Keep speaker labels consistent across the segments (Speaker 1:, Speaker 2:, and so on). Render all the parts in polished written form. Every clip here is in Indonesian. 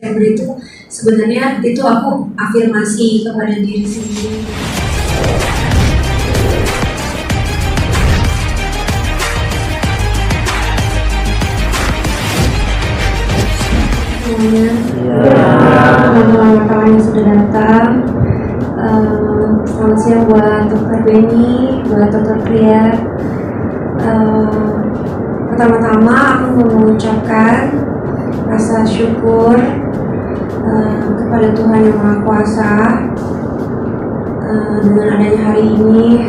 Speaker 1: Desember itu sebenarnya itu aku afirmasi kepada diri sendiri. Semuanya, teman-teman yang sudah datang. Selamat siang buat Dr. Benny, buat Dr. Tria. Pertama-tama aku mau mengucapkan rasa syukur kepada Tuhan Yang Maha Kuasa dengan adanya hari ini,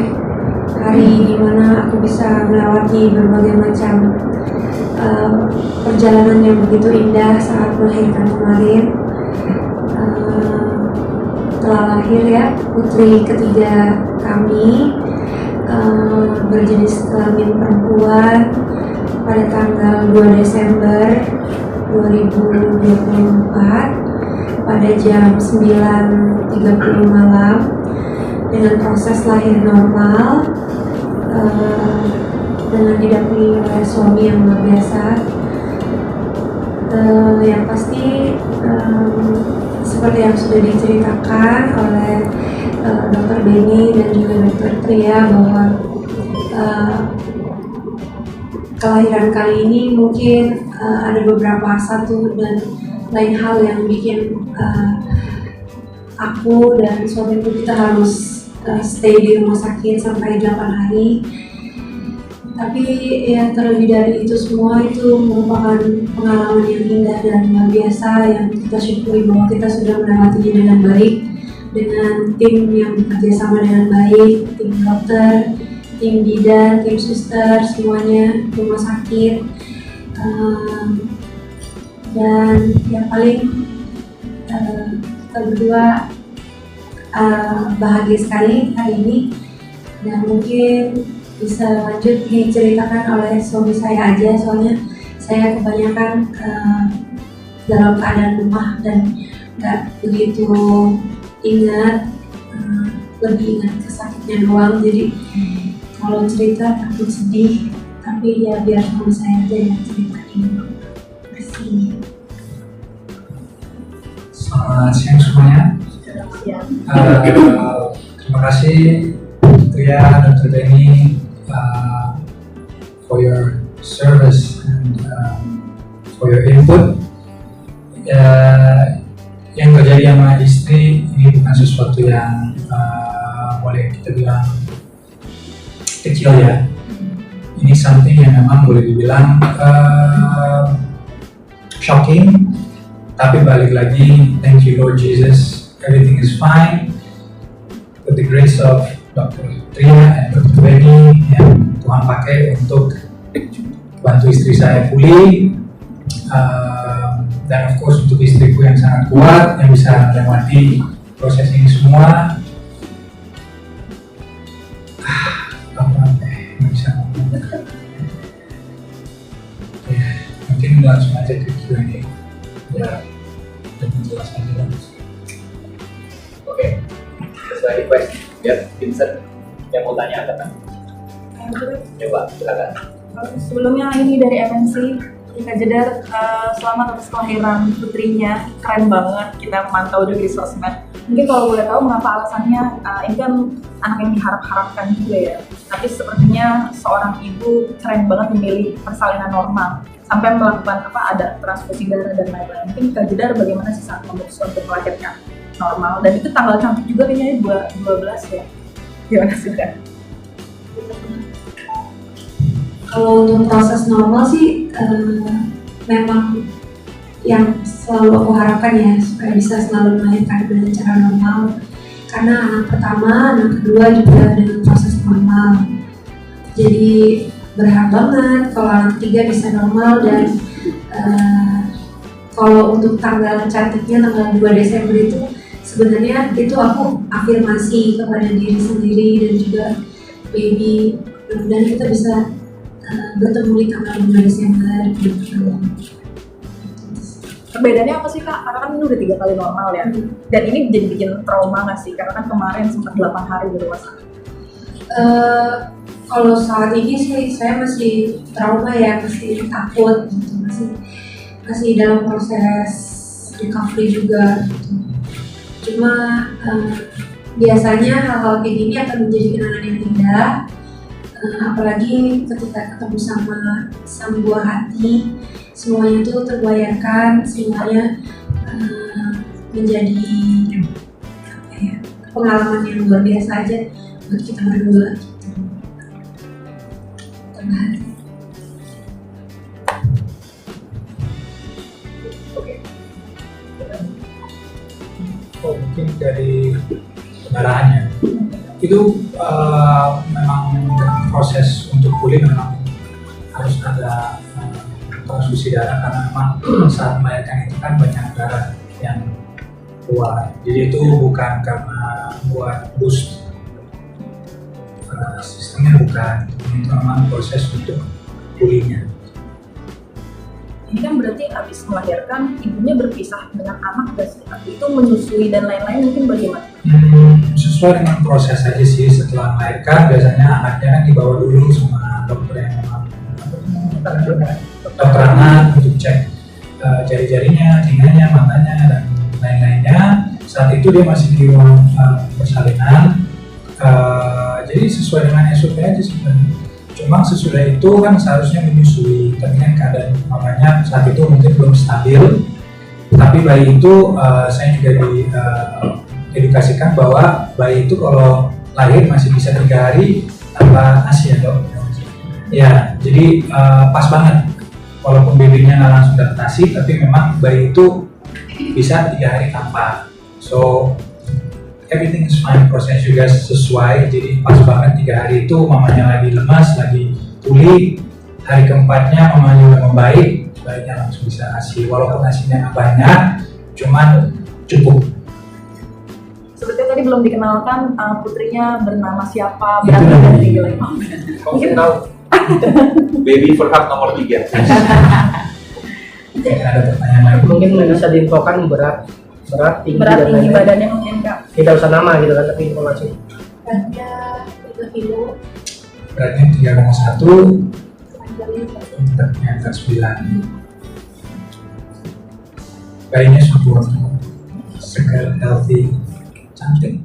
Speaker 1: hari di mana aku bisa melewati berbagai macam perjalanan yang begitu indah saat melahirkan kemarin. Telah lahir ya putri ketiga kami, berjenis kelamin perempuan pada tanggal 2 Desember 2024 pada jam 9.30 malam dengan proses lahir normal, dengan didampingi oleh suami yang luar biasa. Yang pasti seperti yang sudah diceritakan oleh Dr. Benny dan juga Dr. Tria bahwa kelahiran kali ini mungkin ada beberapa satu dan lain hal yang bikin aku dan suamiku kita harus stay di rumah sakit sampai 8 hari. Tapi ya terlebih dari itu semua itu merupakan pengalaman yang indah dan luar biasa yang kita syukuri bahwa kita sudah melewatinya dengan baik, dengan tim yang bekerja sama dengan baik, tim dokter, tim bidan, tim suster, semuanya, rumah sakit. Dan yang paling kita berdua bahagia sekali hari ini, dan mungkin bisa lanjut diceritakan oleh suami saya aja, soalnya saya kebanyakan dalam keadaan lemah dan nggak begitu ingat, lebih ingat kesakitnya doang. Jadi kalau cerita takut sedih, tapi ya biar suami saya aja yang ceritain. Terima kasih.
Speaker 2: Selamat siang semuanya. Terima kasih Tria dan Dr. Benny for your service and for your input. Yang terjadi sama istri ini bukan sesuatu yang boleh kita bilang kecil ya. Ini something yang memang boleh dibilang shocking. Tapi balik lagi, thank you Lord Jesus, everything is fine. With the grace of Dr. Tria dan Dr. Benny yang Tuhan pakai untuk bantu istri saya pulih, dan of course untuk istriku yang sangat kuat yang bisa melewati proses ini semua. Nggak bisa ngomong. Ya, mungkin langsung aja ke Q&A ya, dan menjelaskan juga.
Speaker 3: Oke, sesuai request ya, Vincent yang mau tanya apa kan? Coba, silakan.
Speaker 4: Sebelumnya ini dari MNC, Ika Jedar, selamat atas kelahiran putrinya, keren banget, kita memantau juga di sosmed. Mungkin kalau boleh tahu mengapa alasannya, ini kan anak yang diharap-harapkan juga ya, tapi sepertinya seorang ibu keren banget memilih persalinan normal, sampai melakukan ada transfusi darah dan lain-lain. Mungkin Ika Jedar bagaimana sih saat memutuskan untuk melahirkan normal, dan itu tanggal cantik juga kayaknya 12 ya, gimana sih kan?
Speaker 1: Kalau untuk proses normal sih memang yang selalu aku harapkan ya, supaya bisa selalu melahirkan dengan cara normal, karena anak pertama, anak kedua juga dengan proses normal. Jadi berharap banget kalau anak ketiga bisa normal. Dan kalau untuk tanggal cantiknya tanggal 2 Desember itu sebenarnya itu aku afirmasi kepada diri sendiri dan juga baby, dan kita bisa bertemu di tanggal 2 Desember gitu.
Speaker 4: Perbedaannya apa sih Kak? Karena kan ini udah 3 kali normal ya, dan ini jadi bikin trauma nggak sih? Karena kan kemarin sempat 8 hari di rumah sakit.
Speaker 1: Kalau saat ini sih saya masih trauma ya, masih takut gitu, masih dalam proses recovery juga gitu. Cuma biasanya hal-hal kayak gini akan menjadi kenangan yang indah, apalagi ketika ketemu sama sang buah hati, semuanya itu terbayarkan, semuanya menjadi apa ya, pengalaman yang luar biasa aja buat kita berdua gitu. Terbahagia.
Speaker 3: Oke.
Speaker 2: Oh, mungkin dari kendaraannya itu memang proses untuk pulih memang harus ada transfusi darah, karena memang saat melahirkan itu kan banyak darah yang keluar, jadi itu bukan karena buat boost sistemnya, bukan, itu memang proses untuk pulihnya.
Speaker 4: Ini kan berarti habis melahirkan ibunya berpisah dengan anak dan itu menyusui dan lain-lain, mungkin bagaimana?
Speaker 2: Sesuai dengan proses aja sih, setelah melahirkan biasanya anaknya kan dibawa dulu sama dokter yang memang dokter anak untuk cek jari-jarinya, telinganya, matanya dan lain-lainnya. Saat itu dia masih di ruang persalinan, jadi sesuai dengan SOP aja sebenarnya. Cuma sesudah itu kan seharusnya menyusui, tapi kan keadaan mamanya saat itu mungkin belum stabil. Tapi bayi itu saya juga diedukasikan bahwa bayi itu kalau lahir masih bisa 3 hari tanpa ASI ya dok. Ya, jadi pas banget. Walaupun babynya nggak langsung adaptasi, tapi memang bayi itu bisa 3 hari tanpa. So everything is fine, proses juga sesuai, jadi pas banget 3 hari itu mamanya lagi lemas, lagi pulih. Hari keempatnya mamanya udah membaik, baiknya langsung bisa ASI. Walaupun ASI-nya nggak banyak, cuman cukup.
Speaker 4: Seperti tadi belum dikenalkan putrinya bernama siapa, berapa dan tinggi lagi.
Speaker 3: Mungkin tahu. Baby Furhat nomor 3.
Speaker 2: Ada pertanyaan lagi?
Speaker 5: Mungkin bisa diinfokan berat tinggi
Speaker 4: Berat
Speaker 5: dan
Speaker 4: tinggi
Speaker 5: lain-lain.
Speaker 4: badannya mungkin Kak.
Speaker 5: Tidak usah nama gitu kan, tapi informasi.
Speaker 1: Beratnya 3 kilo,
Speaker 2: Beratnya 3,1,
Speaker 1: panjangnya
Speaker 2: beratnya angka 9. Bayinya subur, segar, healthy, cantik.